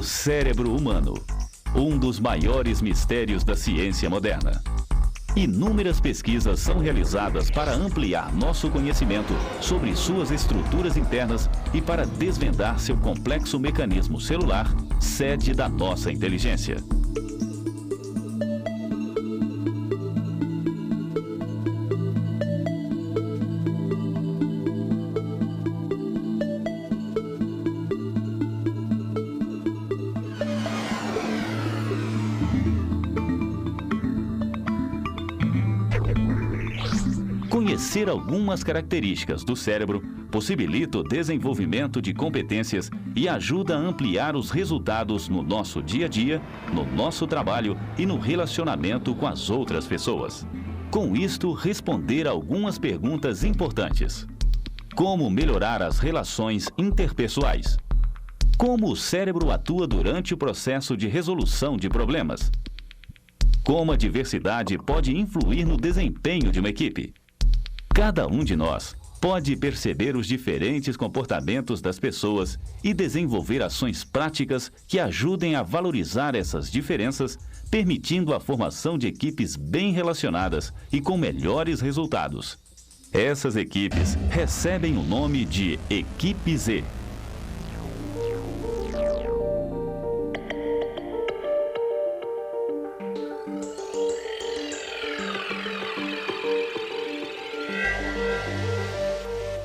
O cérebro humano, um dos maiores mistérios da ciência moderna. Inúmeras pesquisas são realizadas para ampliar nosso conhecimento sobre suas estruturas internas e para desvendar seu complexo mecanismo celular, sede da nossa inteligência. Conhecer algumas características do cérebro possibilita o desenvolvimento de competências e ajuda a ampliar os resultados no nosso dia a dia, no nosso trabalho e no relacionamento com as outras pessoas. Com isto, responder a algumas perguntas importantes. Como melhorar as relações interpessoais? Como o cérebro atua durante o processo de resolução de problemas? Como a diversidade pode influir no desempenho de uma equipe? Cada um de nós pode perceber os diferentes comportamentos das pessoas e desenvolver ações práticas que ajudem a valorizar essas diferenças, permitindo a formação de equipes bem relacionadas e com melhores resultados. Essas equipes recebem o nome de Equipe Z.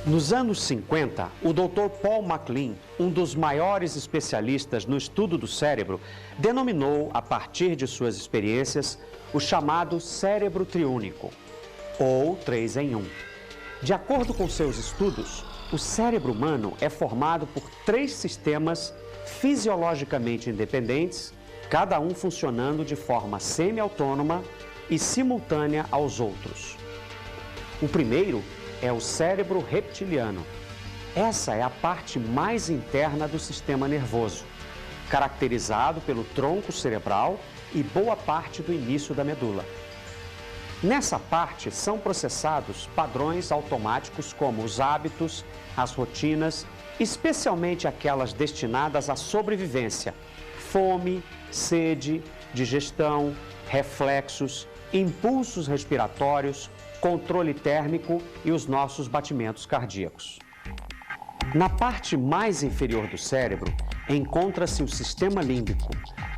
Nos anos 50, o Dr. Paul MacLean, um dos maiores especialistas no estudo do cérebro, denominou, a partir de suas experiências, o chamado cérebro triúnico, ou 3 em 1. De acordo com seus estudos, o cérebro humano é formado por 3 sistemas fisiologicamente independentes, cada um funcionando de forma semi-autônoma e simultânea aos outros. O primeiro é o cérebro reptiliano. Essa é a parte mais interna do sistema nervoso, caracterizado pelo tronco cerebral e boa parte do início da medula. Nessa parte são processados padrões automáticos como os hábitos, as rotinas, especialmente aquelas destinadas à sobrevivência, fome, sede, digestão, reflexos, impulsos respiratórios, controle térmico e os nossos batimentos cardíacos. Na parte mais inferior do cérebro, encontra-se o sistema límbico,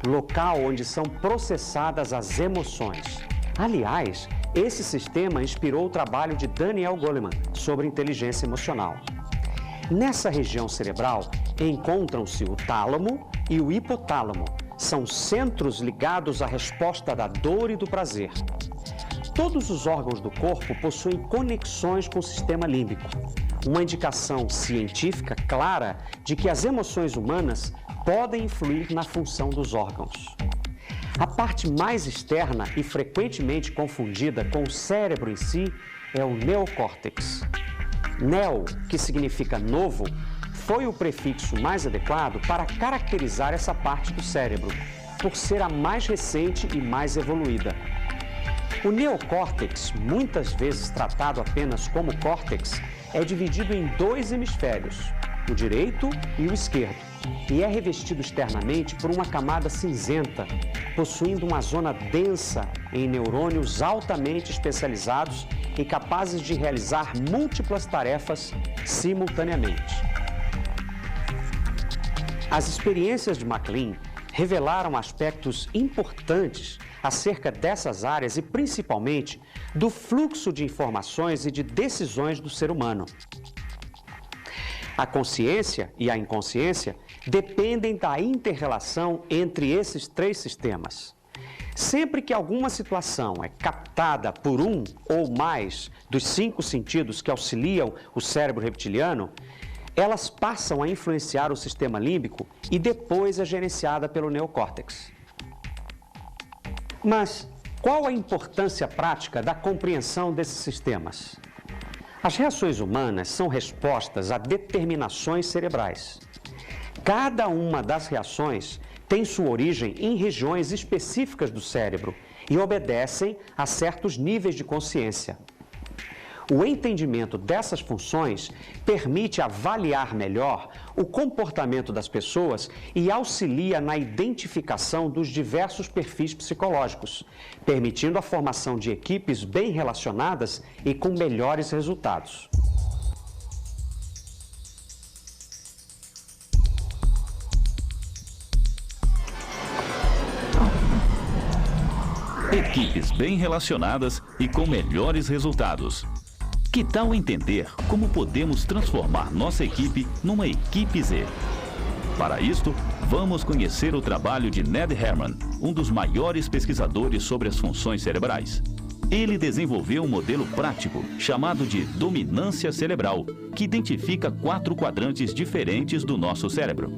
local onde são processadas as emoções. Aliás, esse sistema inspirou o trabalho de Daniel Goleman sobre inteligência emocional. Nessa região cerebral, encontram-se o tálamo e o hipotálamo. São centros ligados à resposta da dor e do prazer. Todos os órgãos do corpo possuem conexões com o sistema límbico, uma indicação científica clara de que as emoções humanas podem influir na função dos órgãos. A parte mais externa e frequentemente confundida com o cérebro em si é o neocórtex. Neo, que significa novo, foi o prefixo mais adequado para caracterizar essa parte do cérebro, por ser a mais recente e mais evoluída. O neocórtex, muitas vezes tratado apenas como córtex, é dividido em 2 hemisférios, o direito e o esquerdo, e é revestido externamente por uma camada cinzenta, possuindo uma zona densa em neurônios altamente especializados e capazes de realizar múltiplas tarefas simultaneamente. As experiências de MacLean revelaram aspectos importantes acerca dessas áreas e, principalmente, do fluxo de informações e de decisões do ser humano. A consciência e a inconsciência dependem da inter-relação entre esses 3 sistemas. Sempre que alguma situação é captada por um ou mais dos 5 sentidos que auxiliam o cérebro reptiliano, elas passam a influenciar o sistema límbico e depois é gerenciada pelo neocórtex. Mas qual a importância prática da compreensão desses sistemas? As reações humanas são respostas a determinações cerebrais. Cada uma das reações tem sua origem em regiões específicas do cérebro e obedecem a certos níveis de consciência. O entendimento dessas funções permite avaliar melhor o comportamento das pessoas e auxilia na identificação dos diversos perfis psicológicos, permitindo a formação de equipes bem relacionadas e com melhores resultados. Equipes bem relacionadas e com melhores resultados. Que tal entender como podemos transformar nossa equipe numa equipe Z? Para isto, vamos conhecer o trabalho de Ned Herman, um dos maiores pesquisadores sobre as funções cerebrais. Ele desenvolveu um modelo prático chamado de dominância cerebral, que identifica 4 quadrantes diferentes do nosso cérebro.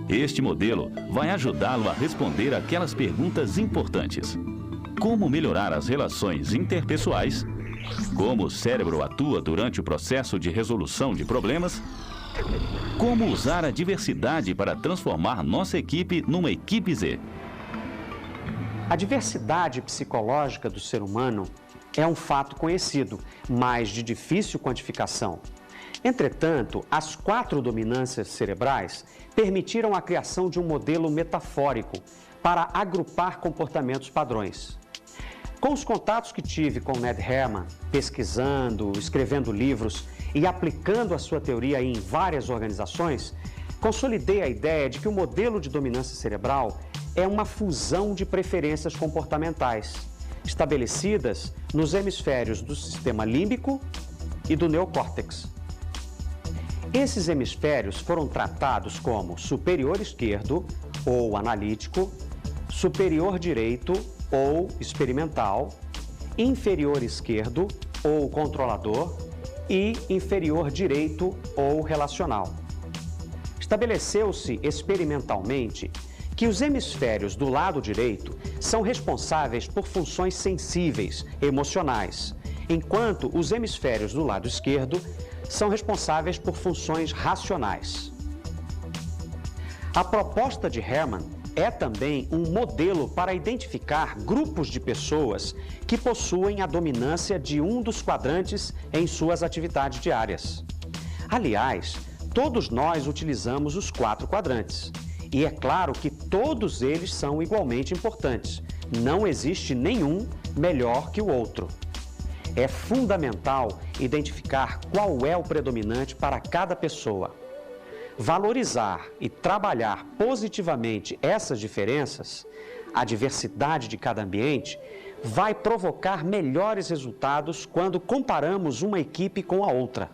Este modelo vai ajudá-lo a responder aquelas perguntas importantes: como melhorar as relações interpessoais, como o cérebro atua durante o processo de resolução de problemas, como usar a diversidade para transformar nossa equipe numa equipe Z. A diversidade psicológica do ser humano é um fato conhecido, mas de difícil quantificação. Entretanto, as 4 dominâncias cerebrais permitiram a criação de um modelo metafórico para agrupar comportamentos padrões. Com os contatos que tive com Ned Herman, pesquisando, escrevendo livros e aplicando a sua teoria em várias organizações, consolidei a ideia de que o modelo de dominância cerebral é uma fusão de preferências comportamentais, estabelecidas nos hemisférios do sistema límbico e do neocórtex. Esses hemisférios foram tratados como superior esquerdo, ou analítico, superior direito, ou experimental, inferior esquerdo, ou controlador, e inferior direito, ou relacional. Estabeleceu-se experimentalmente que os hemisférios do lado direito são responsáveis por funções sensíveis, emocionais, enquanto os hemisférios do lado esquerdo são responsáveis por funções racionais. A proposta de Herman é também um modelo para identificar grupos de pessoas que possuem a dominância de um dos quadrantes em suas atividades diárias. Aliás, todos nós utilizamos os 4 quadrantes. E é claro que todos eles são igualmente importantes. Não existe nenhum melhor que o outro. É fundamental identificar qual é o predominante para cada pessoa. Valorizar e trabalhar positivamente essas diferenças, a diversidade de cada ambiente, vai provocar melhores resultados quando comparamos uma equipe com a outra.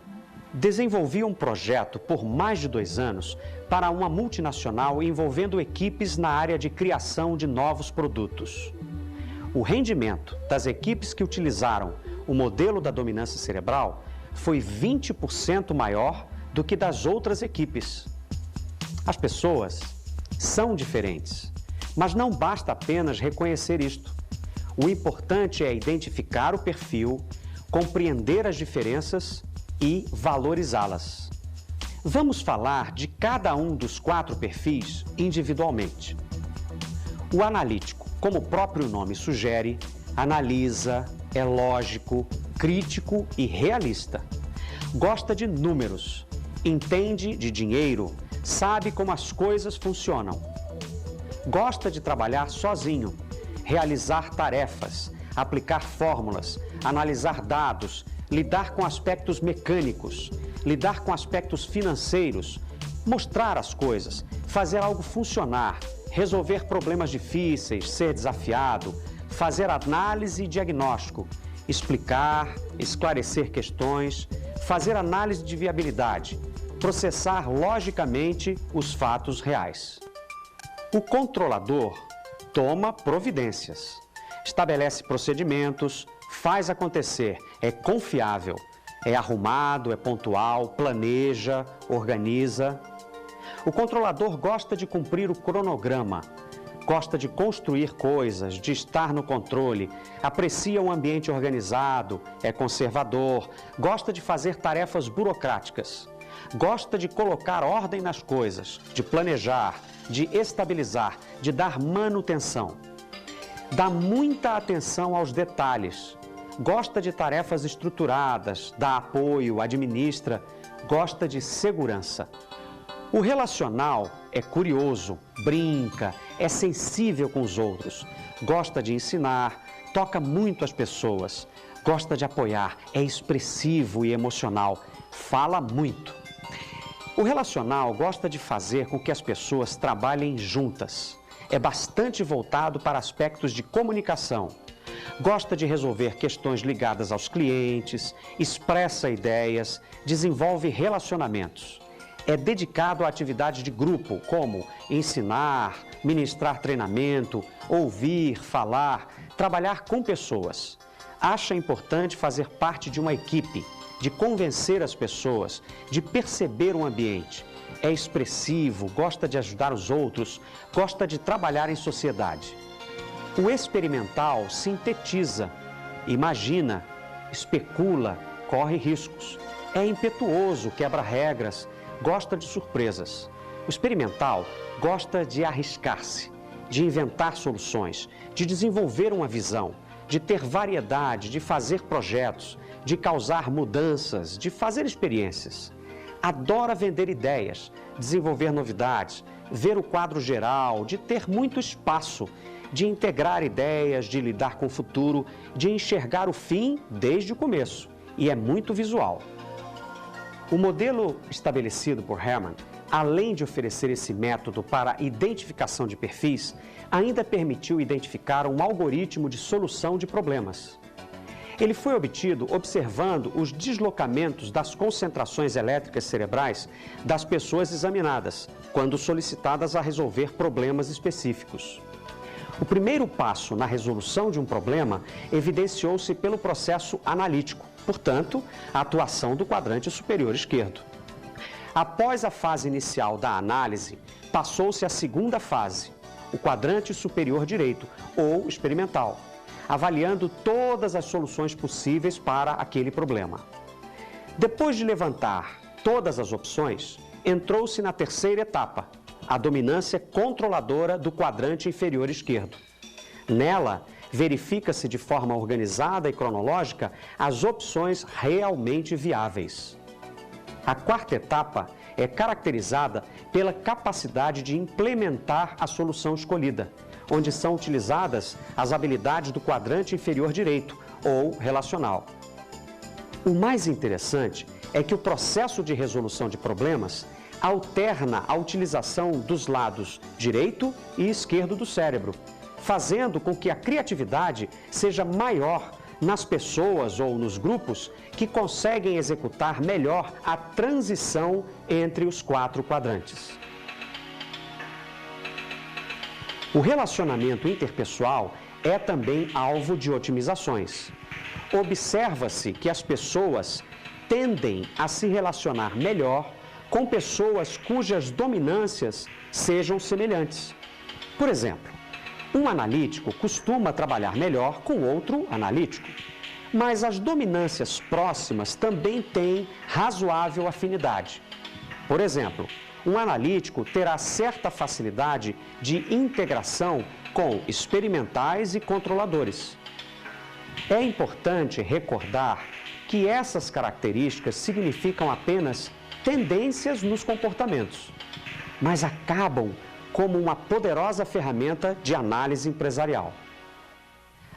Desenvolvi um projeto por mais de 2 anos para uma multinacional envolvendo equipes na área de criação de novos produtos. O rendimento das equipes que utilizaram o modelo da dominância cerebral foi 20% maior do que das outras equipes. As pessoas são diferentes, mas não basta apenas reconhecer isto. O importante é identificar o perfil, compreender as diferenças e valorizá-las. Vamos falar de cada um dos 4 perfis individualmente. O analítico, como o próprio nome sugere, analisa, é lógico, crítico e realista. Gosta de números, entende de dinheiro, sabe como as coisas funcionam. Gosta de trabalhar sozinho, realizar tarefas, aplicar fórmulas, analisar dados, lidar com aspectos mecânicos, lidar com aspectos financeiros, mostrar as coisas, fazer algo funcionar, resolver problemas difíceis, ser desafiado, fazer análise e diagnóstico, explicar, esclarecer questões, fazer análise de viabilidade, processar logicamente os fatos reais. O controlador toma providências, estabelece procedimentos, faz acontecer, é confiável, é arrumado, é pontual, planeja, organiza. O controlador gosta de cumprir o cronograma, gosta de construir coisas, de estar no controle, aprecia um ambiente organizado, é conservador, gosta de fazer tarefas burocráticas, gosta de colocar ordem nas coisas, de planejar, de estabilizar, de dar manutenção. Dá muita atenção aos detalhes, gosta de tarefas estruturadas, dá apoio, administra, gosta de segurança. O relacional é curioso, brinca, é sensível com os outros, gosta de ensinar, toca muito as pessoas, gosta de apoiar, é expressivo e emocional, fala muito. O relacional gosta de fazer com que as pessoas trabalhem juntas. É bastante voltado para aspectos de comunicação. Gosta de resolver questões ligadas aos clientes, expressa ideias, desenvolve relacionamentos. É dedicado a atividades de grupo, como ensinar, ministrar treinamento, ouvir, falar, trabalhar com pessoas. Acha importante fazer parte de uma equipe, de convencer as pessoas, de perceber o ambiente. É expressivo, gosta de ajudar os outros, gosta de trabalhar em sociedade. O experimental sintetiza, imagina, especula, corre riscos. É impetuoso, quebra regras, gosta de surpresas. O experimental gosta de arriscar-se, de inventar soluções, de desenvolver uma visão, de ter variedade, de fazer projetos, de causar mudanças, de fazer experiências. Adora vender ideias, desenvolver novidades, ver o quadro geral, de ter muito espaço, de integrar ideias, de lidar com o futuro, de enxergar o fim desde o começo. E é muito visual. O modelo estabelecido por Herman, além de oferecer esse método para identificação de perfis, ainda permitiu identificar um algoritmo de solução de problemas. Ele foi obtido observando os deslocamentos das concentrações elétricas cerebrais das pessoas examinadas, quando solicitadas a resolver problemas específicos. O primeiro passo na resolução de um problema evidenciou-se pelo processo analítico, portanto, a atuação do quadrante superior esquerdo. Após a fase inicial da análise, passou-se à segunda fase, o quadrante superior direito, ou experimental, avaliando todas as soluções possíveis para aquele problema. Depois de levantar todas as opções, entrou-se na terceira etapa, a dominância controladora do quadrante inferior esquerdo. Nela, verifica-se de forma organizada e cronológica as opções realmente viáveis. A quarta etapa é caracterizada pela capacidade de implementar a solução escolhida, onde são utilizadas as habilidades do quadrante inferior direito, ou relacional. O mais interessante é que o processo de resolução de problemas alterna a utilização dos lados direito e esquerdo do cérebro, fazendo com que a criatividade seja maior nas pessoas ou nos grupos que conseguem executar melhor a transição entre os quatro quadrantes. O relacionamento interpessoal é também alvo de otimizações. Observa-se que as pessoas tendem a se relacionar melhor com pessoas cujas dominâncias sejam semelhantes. Por exemplo, um analítico costuma trabalhar melhor com outro analítico, mas as dominâncias próximas também têm razoável afinidade. Por exemplo, um analítico terá certa facilidade de integração com experimentais e controladores. É importante recordar que essas características significam apenas tendências nos comportamentos, mas acabam como uma poderosa ferramenta de análise empresarial.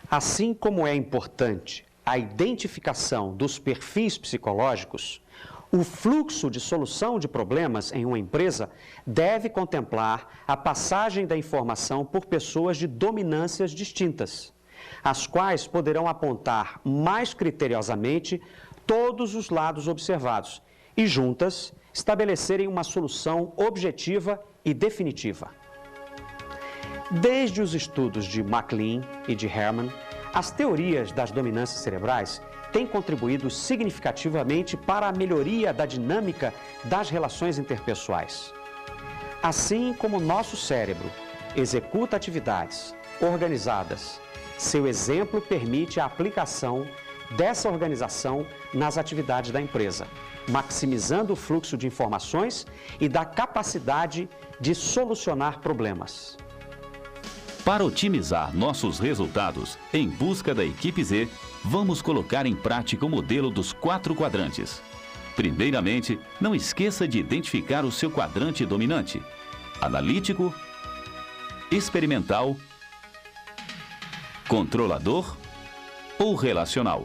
Assim como é importante a identificação dos perfis psicológicos, o fluxo de solução de problemas em uma empresa deve contemplar a passagem da informação por pessoas de dominâncias distintas, as quais poderão apontar mais criteriosamente todos os lados observados e, juntas, estabelecerem uma solução objetiva e definitiva. Desde os estudos de MacLean e de Herman, as teorias das dominâncias cerebrais têm contribuído significativamente para a melhoria da dinâmica das relações interpessoais. Assim como nosso cérebro executa atividades organizadas, seu exemplo permite a aplicação dessa organização nas atividades da empresa, maximizando o fluxo de informações e da capacidade de solucionar problemas. Para otimizar nossos resultados em busca da equipe Z, vamos colocar em prática o modelo dos 4 quadrantes. Primeiramente, não esqueça de identificar o seu quadrante dominante: analítico, experimental, controlador ou relacional.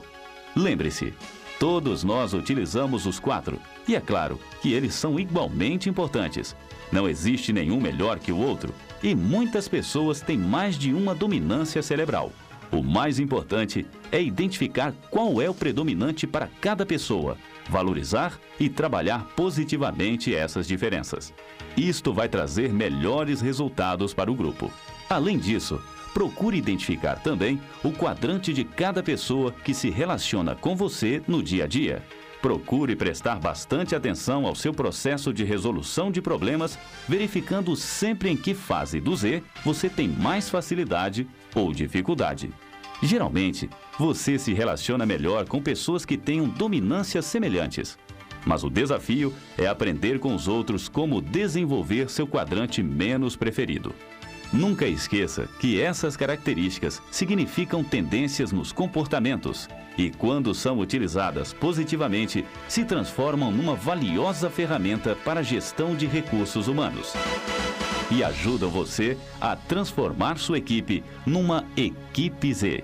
Lembre-se, todos nós utilizamos os 4 e é claro que eles são igualmente importantes. Não existe nenhum melhor que o outro e muitas pessoas têm mais de uma dominância cerebral. O mais importante é identificar qual é o predominante para cada pessoa, valorizar e trabalhar positivamente essas diferenças. Isto vai trazer melhores resultados para o grupo. Além disso, procure identificar também o quadrante de cada pessoa que se relaciona com você no dia a dia. Procure prestar bastante atenção ao seu processo de resolução de problemas, verificando sempre em que fase do Z você tem mais facilidade ou dificuldade. Geralmente, você se relaciona melhor com pessoas que tenham dominâncias semelhantes. Mas o desafio é aprender com os outros como desenvolver seu quadrante menos preferido. Nunca esqueça que essas características significam tendências nos comportamentos e, quando são utilizadas positivamente, se transformam numa valiosa ferramenta para a gestão de recursos humanos. E ajudam você a transformar sua equipe numa equipe Z.